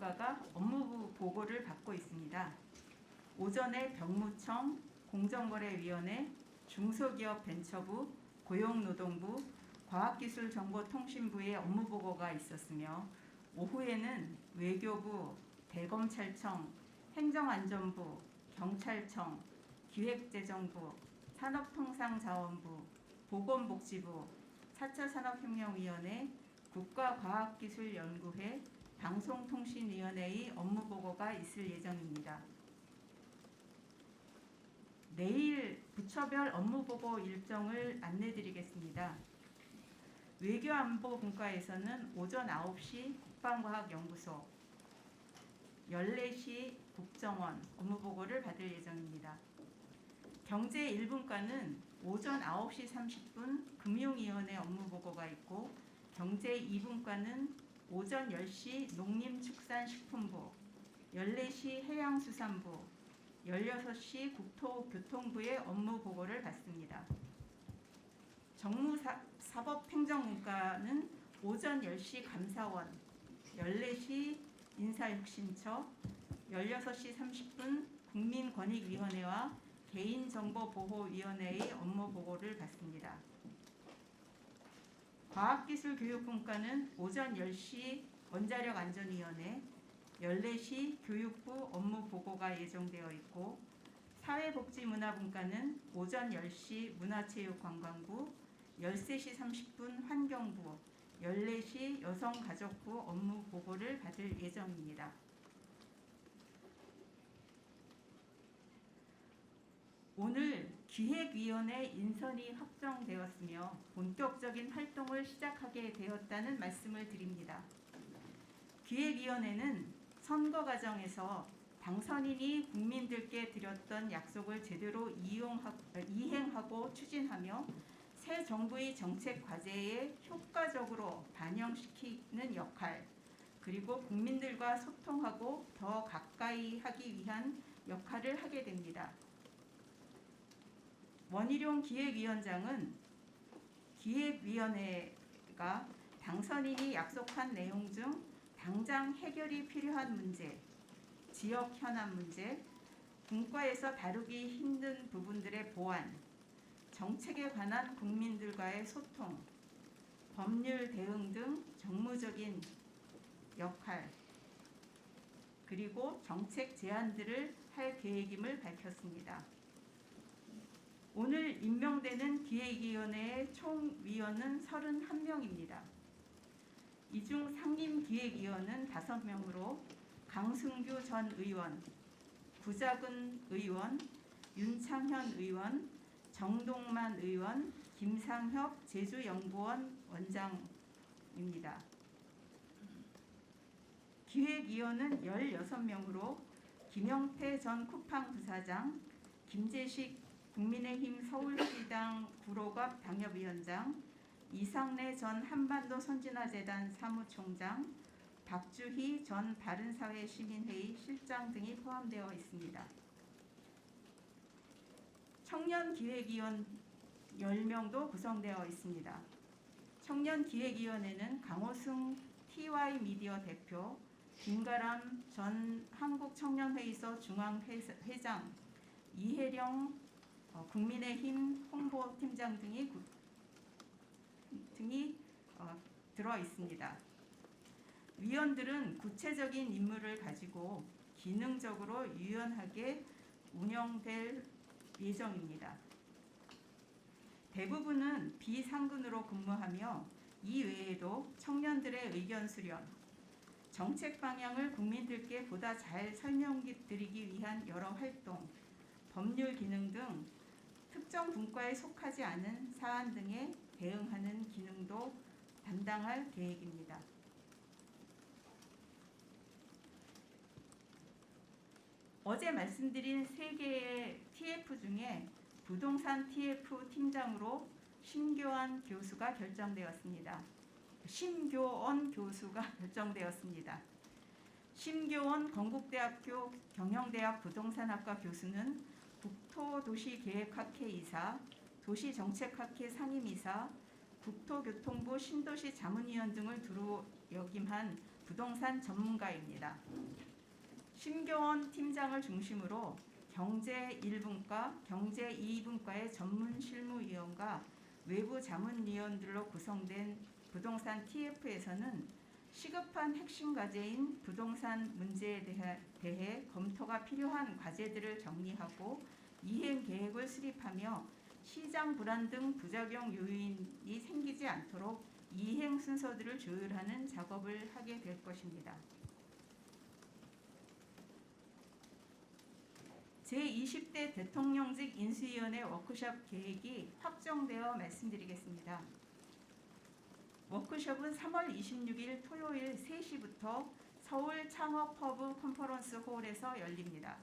일가가 업무 보고를 받고 있습니다. 오전에 병무청, 공정거래위원회, 중소기업벤처부, 고용노동부, 과학기술정보통신부의 업무 보고가 있었으며 오후에는 외교부, 대검찰청, 행정안전부, 경찰청, 기획재정부, 산업통상자원부, 보건복지부, 4차 산업혁명위원회, 국가과학기술연구회, 방송통신위원회의 업무 보고가 있을 예정입니다. 내일 부처별 업무 보고 일정을 안내드리겠습니다. 외교안보분과에서는 오전 9시 국방과학연구소, 14시 국정원 업무 보고를 받을 예정입니다. 경제 1분과는 오전 9시 30분 금융위원회 업무 보고가 있고 경제 2분과는 오전 10시 농림축산식품부, 14시 해양수산부, 16시 국토교통부의 업무 보고를 받습니다. 정무사법행정분과는 오전 10시 감사원, 14시 인사혁신처, 16시 30분 국민권익위원회와 개인정보보호위원회의 업무 보고를 받습니다. 과학기술교육분과는 오전 10시 원자력안전위원회, 14시 교육부 업무 보고가 예정되어 있고 사회복지문화분과는 오전 10시 문화체육관광부, 13시 30분 환경부, 14시 여성가족부 업무 보고를 받을 예정입니다. 오늘 기획위원회 인선이 확정되었으며 본격적인 활동을 시작하게 되었다는 말씀을 드립니다. 기획위원회는 선거 과정에서 당선인이 국민들께 드렸던 약속을 제대로 이행하고 추진하며 새 정부의 정책 과제에 효과적으로 반영시키는 역할, 그리고 국민들과 소통하고 더 가까이 하기 위한 역할을 하게 됩니다. 원희룡 기획위원장은 기획위원회가 당선인이 약속한 내용 중 당장 해결이 필요한 문제, 지역 현안 문제, 분과에서 다루기 힘든 부분들의 보완, 정책에 관한 국민들과의 소통, 법률 대응 등 정무적인 역할, 그리고 정책 제안들을 할 계획임을 밝혔습니다. 오늘 임명되는 기획위원회의 총위원은 31명입니다. 이 중 상임기획위원은 5명으로 강승규 전 의원, 구자근 의원, 윤창현 의원, 정동만 의원, 김상혁 제주연구원 원장입니다. 기획위원은 16명으로 김영태 전 쿠팡 부사장, 김재식 국민의힘 서울시당 구로갑 당협위원장, 이상래 전 한반도 선진화재단 사무총장, 박주희 전 바른사회시민회의 실장 등이 포함되어 있습니다. 청년기획위원 10명도 구성되어 있습니다. 청년기획위원회는 강호승 TY미디어 대표, 김가람 전 한국청년회의소 중앙회장, 이혜령 국민의힘 홍보팀장 등이 들어 있습니다. 위원들은 구체적인 임무를 가지고 기능적으로 유연하게 운영될 예정입니다. 대부분은 비상근으로 근무하며 이 외에도 청년들의 의견 수렴, 정책 방향을 국민들께 보다 잘 설명드리기 위한 여러 활동, 법률 기능 등 특정 분과에 속하지 않은 사안 등에 대응하는 기능도 담당할 계획입니다. 어제 말씀드린 3개의 TF 중에 부동산 TF 팀장으로 심교원 교수가 결정되었습니다. 심교원 건국대학교 경영대학 부동산학과 교수는 국토도시계획학회 이사, 도시정책학회 상임이사, 국토교통부 신도시 자문위원 등을 두루 역임한 부동산 전문가입니다. 심교원 팀장을 중심으로 경제 1분과 경제 2분과의 전문 실무위원과 외부 자문위원들로 구성된 부동산 TF에서는 시급한 핵심 과제인 부동산 문제에 대해 검토가 필요한 과제들을 정리하고 이행 계획을 수립하며 시장 불안 등 부작용 요인이 생기지 않도록 이행 순서들을 조율하는 작업을 하게 될 것입니다. 제20대 대통령직 인수위원회 워크숍 계획이 확정되어 말씀드리겠습니다. 워크숍은 3월 26일 토요일 3시부터 서울 창업허브 컨퍼런스 홀에서 열립니다.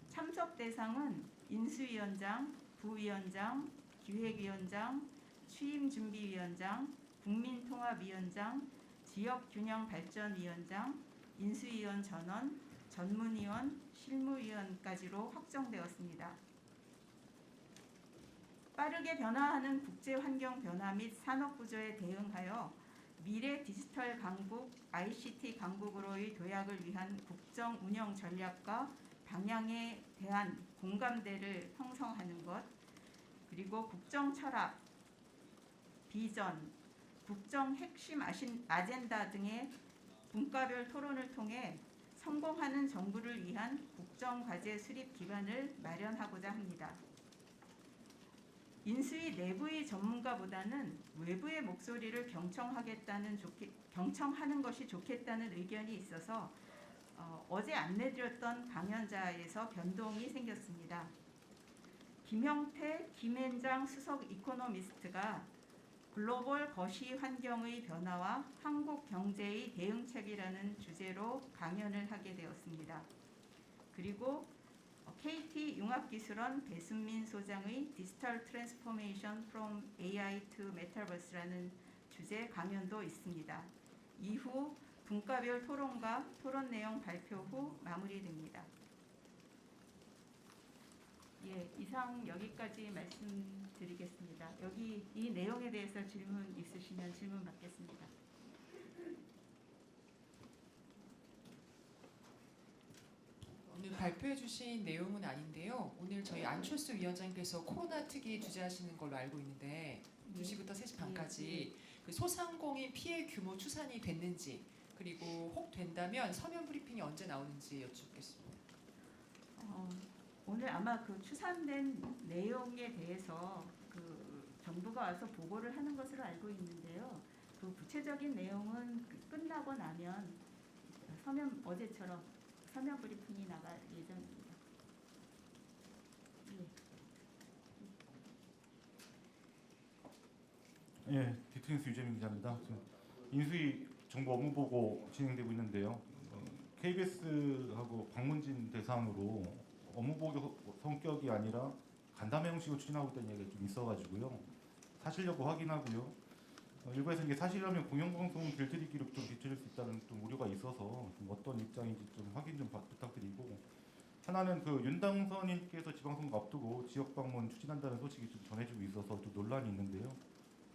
참석 대상은 인수위원장, 부위원장, 기획위원장, 취임준비위원장, 국민통합위원장, 지역균형발전위원장, 인수위원 전원, 전문위원, 실무위원까지로 확정되었습니다. 빠르게 변화하는 국제환경 변화 및 산업구조에 대응하여 미래 디지털 강국, ICT 강국으로의 도약을 위한 국정 운영 전략과 방향에 대한 공감대를 형성하는 것, 그리고 국정 철학, 비전, 국정 핵심 아젠다 등의 분과별 토론을 통해 성공하는 정부를 위한 국정과제 수립 기반을 마련하고자 합니다. 인수위 내부의 전문가보다는 외부의 목소리를 경청하는 것이 좋겠다는 의견이 있어서 어제 안내드렸던 강연자에서 변동이 생겼습니다. 김형태, 김앤장 수석 이코노미스트가 글로벌 거시 환경의 변화와 한국 경제의 대응책이라는 주제로 강연을 하게 되었습니다. 그리고 KT 융합기술원 배순민 소장의 디지털 트랜스포메이션 from AI to Metaverse라는 주제 강연도 있습니다. 이후 분과별 토론과 토론 내용 발표 후 마무리됩니다. 이상 여기까지 말씀드리겠습니다. 여기 이 내용에 대해서 질문 있으시면 질문 받겠습니다. 오늘 발표해 주신 내용은 아닌데요. 오늘 저희 안철수 위원장께서 코로나 특위 주재하시는 걸로 알고 있는데 2시부터 3시 반까지 그 소상공인 피해 규모 추산이 됐는지, 그리고 혹 된다면 서면 브리핑이 언제 나오는지 여쭙겠습니다. 오늘 아마 그 추산된 내용에 대해서 그 정부가 와서 보고를 하는 것으로 알고 있는데요. 그 구체적인 내용은 끝나고 나면 어제처럼 서면 브리핑이 나갈 예정입니다. 디트윈스 유재민 기자입니다. 인수위 정부 업무 보고 진행되고 있는데요. KBS하고 방문진 대상으로 업무 보고 성격이 아니라 간담회 형식으로 추진하고 있다는 얘기가 좀 있어가지고요. 사실 여부 확인하고요. 일부에서 이게 사실이라면 공영방송 길들이기로 좀 비춰질 수 있다는 좀 우려가 있어서 좀 어떤 입장인지 좀 확인 좀 부탁드리고, 하나는 그 윤당선님께서 지방선거 앞두고 지역 방문 추진한다는 소식이 좀 전해지고 있어서 좀 논란이 있는데요.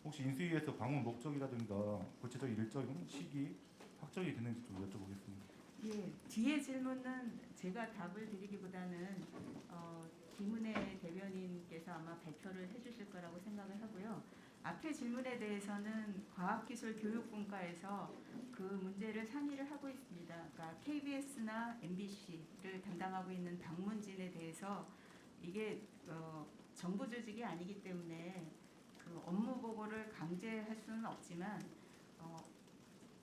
혹시 인수위에서 방문 목적이라든가 구체적인 일정, 시기 확정이 됐는지 좀 여쭤보겠습니다. 뒤에 질문은 제가 답을 드리기보다는 김은혜 대변인께서 아마 발표를 해주실 거라고 생각을 하고요. 앞에 질문에 대해서는 과학기술교육분과에서 그 문제를 상의를 하고 있습니다. 그러니까 KBS나 MBC를 담당하고 있는 방문진에 대해서 이게 정부 조직이 아니기 때문에 그 업무 보고를 강제할 수는 없지만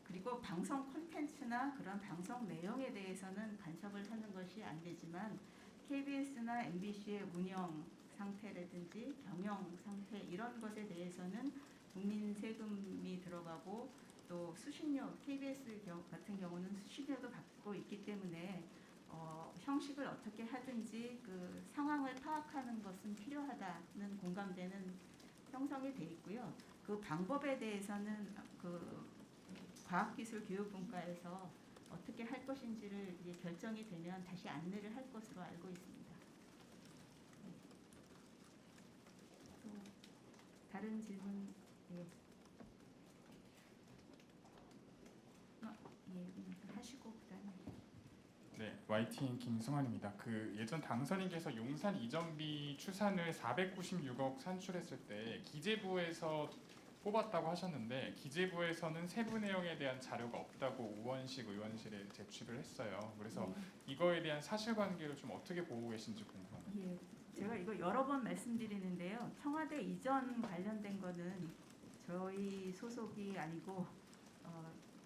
그리고 방송 콘텐츠나 그런 방송 내용에 대해서는 간섭을 하는 것이 안 되지만 KBS나 MBC의 운영 상태라든지 경영 상태 이런 것에 대해서는 국민 세금이 들어가고 또 수신료, KBS 같은 경우는 수신료도 받고 있기 때문에 형식을 어떻게 하든지 그 상황을 파악하는 것은 필요하다는 공감대는 형성이 돼 있고요. 그 방법에 대해서는 그 과학기술교육분과에서 어떻게 할 것인지를 이제 결정이 되면 다시 안내를 할 것으로 알고 있습니다. 또 다른 질문? 네, YTN 김승환입니다. 그 예전 당선인께서 용산 이전비 추산을 496억 산출했을 때 기재부에서 뽑았다고 하셨는데 기재부에서는 세부 내용에 대한 자료가 없다고 우원식 의원실에 제출을 했어요. 그래서 이거에 대한 사실관계를 좀 어떻게 보고 계신지 궁금합니다. 예, 제가 이거 여러 번 말씀드리는데요. 청와대 이전 관련된 거는 저희 소속이 아니고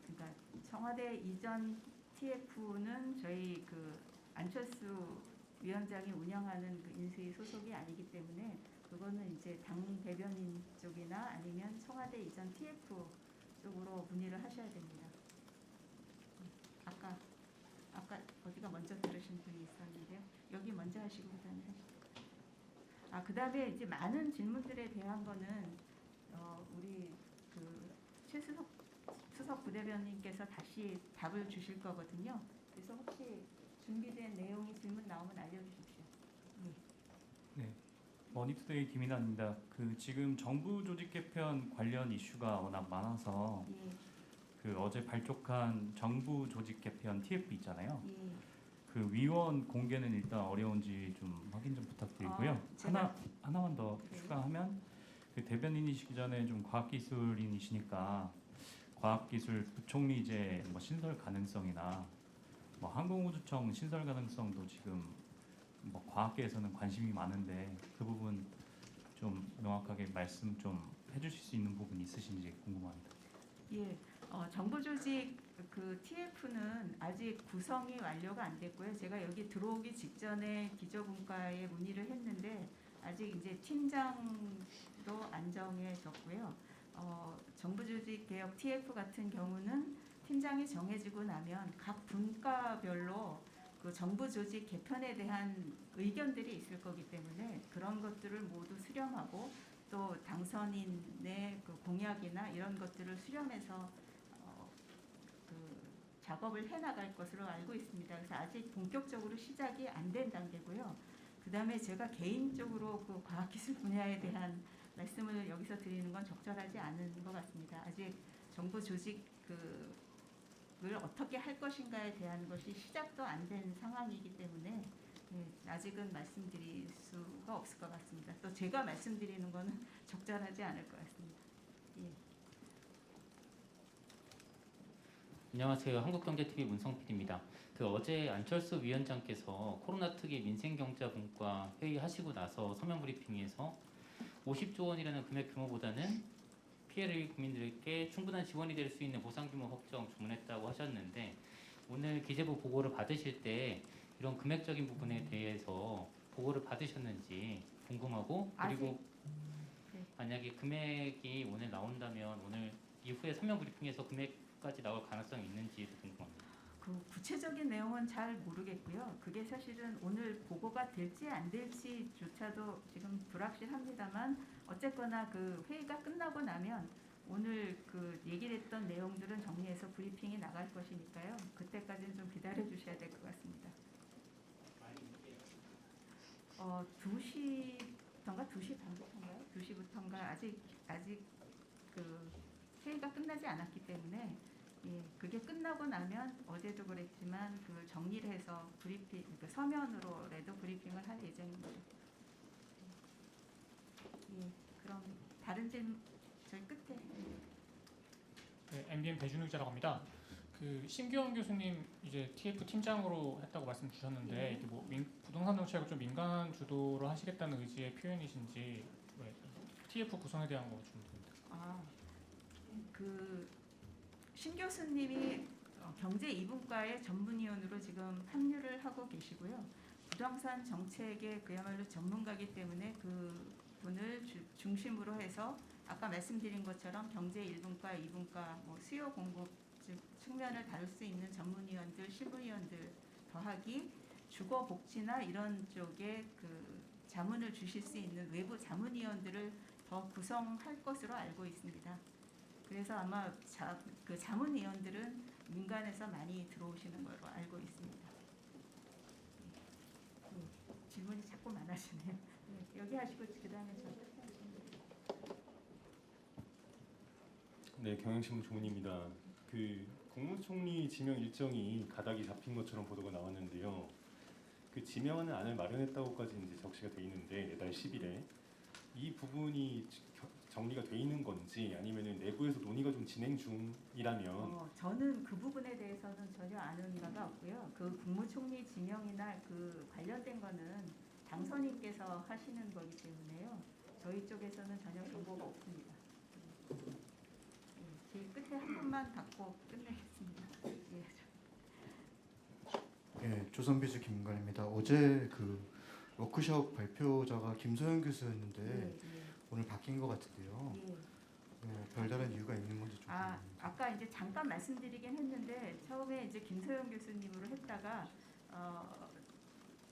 그러니까 청와대 이전 TF는 저희 그 안철수 위원장이 운영하는 그 인수위 소속이 아니기 때문에 그거는 이제 당 대변인 쪽이나 아니면 청와대 이전 TF 쪽으로 문의를 하셔야 됩니다. 아까 어디가 먼저 들으신 분이 있었는데요. 여기 먼저 하시고 그다음에 하시고. 그다음에 이제 많은 질문들에 대한 거는 우리 그 최수석 수석 부대변인께서 다시 답을 주실 거거든요. 그래서 혹시 준비된 내용이 질문 나오면 알려주십시오. 네, 머니투데이 김인환입니다. 그 지금 정부 조직 개편 관련 이슈가 워낙 많아서 예, 그 어제 발족한 정부 조직 개편 TF 있잖아요. 예. 그 위원 공개는 일단 어려운지 좀 확인 좀 부탁드리고요. 하나만 더 네. 추가하면 그 대변인이시기 전에 좀 과학기술인이시니까 과학기술 부총리제 뭐 신설 가능성이나 뭐 항공우주청 신설 가능성도 지금 뭐 과학계에서는 관심이 많은데 그 부분 좀 명확하게 말씀 좀 해주실 수 있는 부분 있으신지 궁금합니다. 예, 정부 조직 그 TF는 아직 구성이 완료가 안 됐고요. 제가 여기 들어오기 직전에 기조분과에 문의를 했는데 아직 이제 팀장도 안 정해졌고요. 정부 조직 개혁 TF 같은 경우는 팀장이 정해지고 나면 각 분과별로 그 정부 조직 개편에 대한 의견들이 있을 거기 때문에 그런 것들을 모두 수렴하고 또 당선인의 그 공약이나 이런 것들을 수렴해서 그 작업을 해나갈 것으로 알고 있습니다. 그래서 아직 본격적으로 시작이 안 된 단계고요. 그다음에 제가 개인적으로 그 과학기술 분야에 대한 말씀을 여기서 드리는 건 적절하지 않은 것 같습니다. 아직 정부 조직을 어떻게 할 것인가에 대한 것이 시작도 안 된 상황이기 때문에 아직은 말씀드릴 수가 없을 것 같습니다. 또 제가 말씀드리는 거는 적절하지 않을 것 같습니다. 예. 안녕하세요. 한국경제TV 문성필입니다. 그 어제 안철수 위원장께서 코로나 특위 민생경제분과 회의하시고 나서 서면 브리핑에서 50조 원이라는 금액 규모보다는 피해를 입은 국민들에게 충분한 지원이 될 수 있는 보상 규모 확정 주문했다고 하셨는데 오늘 기재부 보고를 받으실 때 이런 금액적인 부분에 대해서 보고를 받으셨는지 궁금하고 그리고 만약에 금액이 오늘 나온다면 오늘 이후에 서면 브리핑에서 금액까지 나올 가능성이 있는지도 궁금합니다. 그 구체적인 내용은 잘 모르겠고요. 그게 사실은 오늘 보고가 될지 안 될지조차도 지금 불확실합니다만 어쨌거나 그 회의가 끝나고 나면 오늘 그 얘기했던 내용들은 정리해서 브리핑이 나갈 것이니까요. 그때까지는 좀 기다려 주셔야 될 것 같습니다. 2시부터인가 2시 반부터인가요? 2시부터인가 아직 그 회의가 끝나지 않았기 때문에 그게 끝나고 나면 어제도 그랬지만 그 정리를 해서 브리핑 그 서면으로라도 브리핑을 할 예정입니다. 그럼 다른 질문 저희 끝에. 네, MBN 배준우 기자라고 합니다. 그 심규원 교수님 이제 TF 팀장으로 했다고 말씀 주셨는데 이게 뭐 부동산 정책을 좀 민간 주도로 하시겠다는 의지의 표현이신지 TF 구성에 대한 거 좀 듭니다. 그 신 교수님이 경제 2분과의 전문위원으로 지금 합류를 하고 계시고요. 부동산 정책의 그야말로 전문가이기 때문에 그 분을 중심으로 해서 아까 말씀드린 것처럼 경제 1분과 2분과 뭐 수요 공급 측면을 다룰 수 있는 전문위원들, 실무위원들 더하기 주거 복지나 이런 쪽에 그 자문을 주실 수 있는 외부 자문위원들을 더 구성할 것으로 알고 있습니다. 그래서 아마 그 자문위원들은 민간에서 많이 들어오시는 걸로 알고 있습니다. 질문이 자꾸 많아지네요. 여기 하시고 그다음에 저 끝에 하시면 돼요. 네, 경향신문 조문입니다. 그 국무총리 지명 일정이 가닥이 잡힌 것처럼 보도가 나왔는데요. 그 지명하는 안을 마련했다고까지 이제 적시가 돼 있는데 내달 10일에 이 부분이 정리가 돼 있는 건지 아니면은 내부에서 논의가 좀 진행 중이라면 저는 그 부분에 대해서는 전혀 아는 바가 없고요. 그 국무총리 지명이나 그 관련된 거는 당선인께서 하시는 거기 때문에요. 저희 쪽에서는 전혀 정보가 없습니다. 제일 끝에 한 분만 받고 끝내겠습니다. 예. 예, 조선비즈 김관입니다. 어제 그 워크숍 발표자가 김소영 교수였는데 예. 오늘 바뀐 것 같은데요. 예. 별다른 이유가 있는 건지 좀 궁금합니다. 아까 이제 잠깐 말씀드리긴 했는데 처음에 이제 김소영 교수님으로 했다가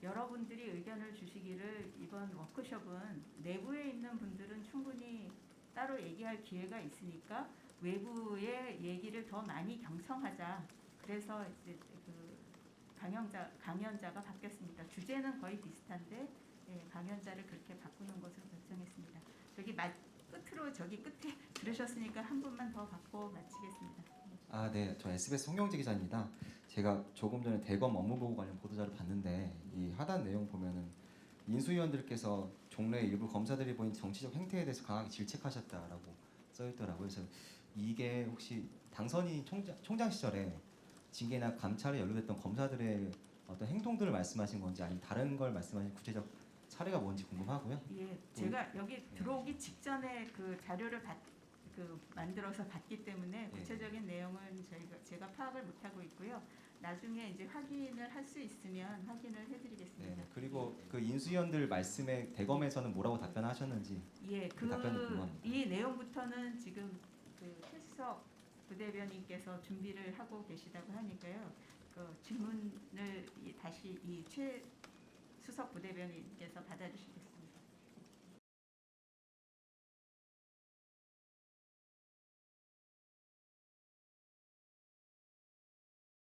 여러분들이 의견을 주시기를 이번 워크숍은 내부에 있는 분들은 충분히 따로 얘기할 기회가 있으니까 외부의 얘기를 더 많이 경청하자. 그래서 이제 그 강연자가 바뀌었습니다. 주제는 거의 비슷한데 강연자를 그렇게 바꾸는 것으로 결정했습니다. 끝으로 저기 끝에 들으셨으니까 한 분만 더 받고 마치겠습니다. 네, 저 SBS 송영지 기자입니다. 제가 조금 전에 대검 업무보고 관련 보도자를 봤는데 이 하단 내용 보면은 인수위원들께서 종래의 일부 검사들이 보인 정치적 행태에 대해서 강하게 질책하셨다라고 써있더라고요. 그래서 이게 혹시 당선인 총장 시절에 징계나 감찰에 연루됐던 검사들의 어떤 행동들을 말씀하신 건지 아니면 다른 걸 말씀하신 구체적 사례가 뭔지 궁금하고요. 예, 제가 여기 들어오기 직전에 그 자료를 만들어서 봤기 때문에 구체적인 내용은 제가 파악을 못하고 있고요. 나중에 이제 확인을 할 수 있으면 확인을 해드리겠습니다. 네, 그리고 그 인수위원들 말씀에 대검에서는 뭐라고 답변하셨는지. 예, 그 답변도 궁금합니다. 이 내용부터는 지금 그 최수석 부대변인께서 준비를 하고 계시다고 하니까요. 그 질문을 다시 이 최수석 부대변인께서 받아주시겠습니다.